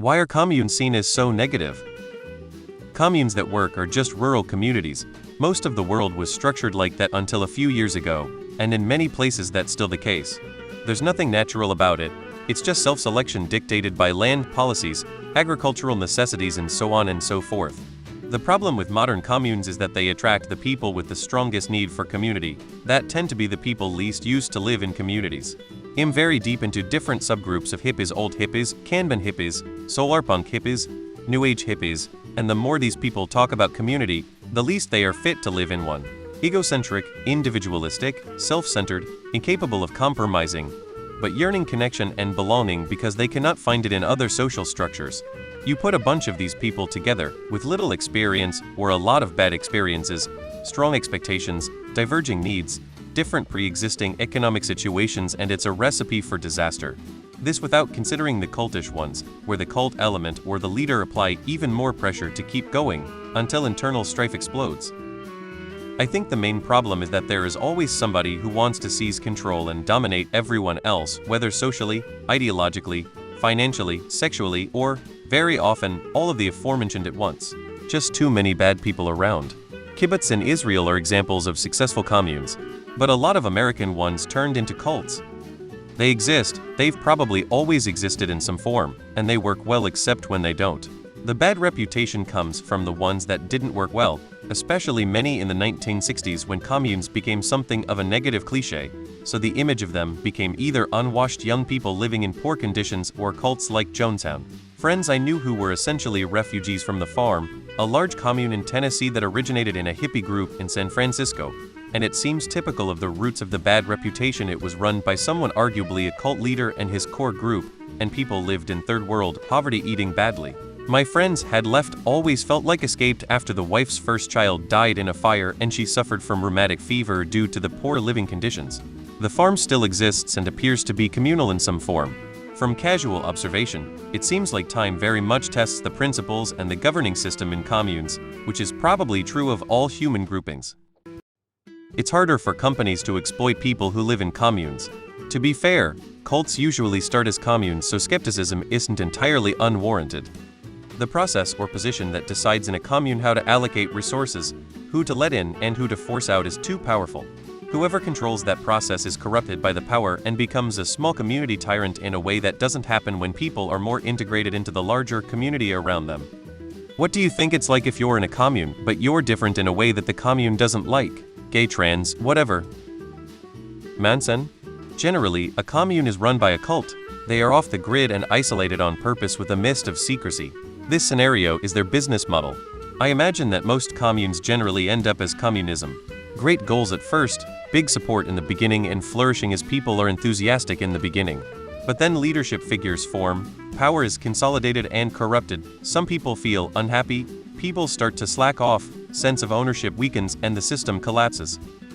Why are communes seen as so negative? Communes that work are just rural communities. Most of the world was structured like that until a few years ago, and in many places that's still the case. There's nothing natural about it, it's just self-selection dictated by land policies, agricultural necessities and so on and so forth. The problem with modern communes is that they attract the people with the strongest need for community, that tend to be the people least used to live in communities. I'm very deep into different subgroups of hippies, old hippies, Kanban hippies, solarpunk hippies, new age hippies, and the more these people talk about community, the least they are fit to live in one. Egocentric, individualistic, self-centered, incapable of compromising, but yearning connection and belonging because they cannot find it in other social structures. You put a bunch of these people together, with little experience or a lot of bad experiences, strong expectations, diverging needs, different pre-existing economic situations, and it's a recipe for disaster. This without considering the cultish ones, where the cult element or the leader apply even more pressure to keep going, until internal strife explodes. I think the main problem is that there is always somebody who wants to seize control and dominate everyone else, whether socially, ideologically, financially, sexually, or, very often, all of the aforementioned at once. Just too many bad people around. Kibbutz in Israel are examples of successful communes, but a lot of American ones turned into cults. They exist, they've probably always existed in some form, and they work well except when they don't. The bad reputation comes from the ones that didn't work well, especially many in the 1960s when communes became something of a negative cliché, so the image of them became either unwashed young people living in poor conditions or cults like Jonestown. Friends I knew who were essentially refugees from the farm, a large commune in Tennessee that originated in a hippie group in San Francisco, and it seems typical of the roots of the bad reputation. It was run by someone arguably a cult leader and his core group, and people lived in third world poverty eating badly. My friends had left always felt like escaped after the wife's first child died in a fire and she suffered from rheumatic fever due to the poor living conditions. The farm still exists and appears to be communal in some form. From casual observation, it seems like time very much tests the principles and the governing system in communes, which is probably true of all human groupings. It's harder for companies to exploit people who live in communes. To be fair, cults usually start as communes, so skepticism isn't entirely unwarranted. The process or position that decides in a commune how to allocate resources, who to let in and who to force out is too powerful. Whoever controls that process is corrupted by the power and becomes a small community tyrant in a way that doesn't happen when people are more integrated into the larger community around them. What do you think it's like if you're in a commune, but you're different in a way that the commune doesn't like? Gay, trans, whatever. Manson? Generally, a commune is run by a cult. They are off the grid and isolated on purpose with a mist of secrecy. This scenario is their business model. I imagine that most communes generally end up as communism. Great goals at first, big support in the beginning and flourishing as people are enthusiastic in the beginning. But then leadership figures form, power is consolidated and corrupted, some people feel unhappy, people start to slack off, sense of ownership weakens and the system collapses.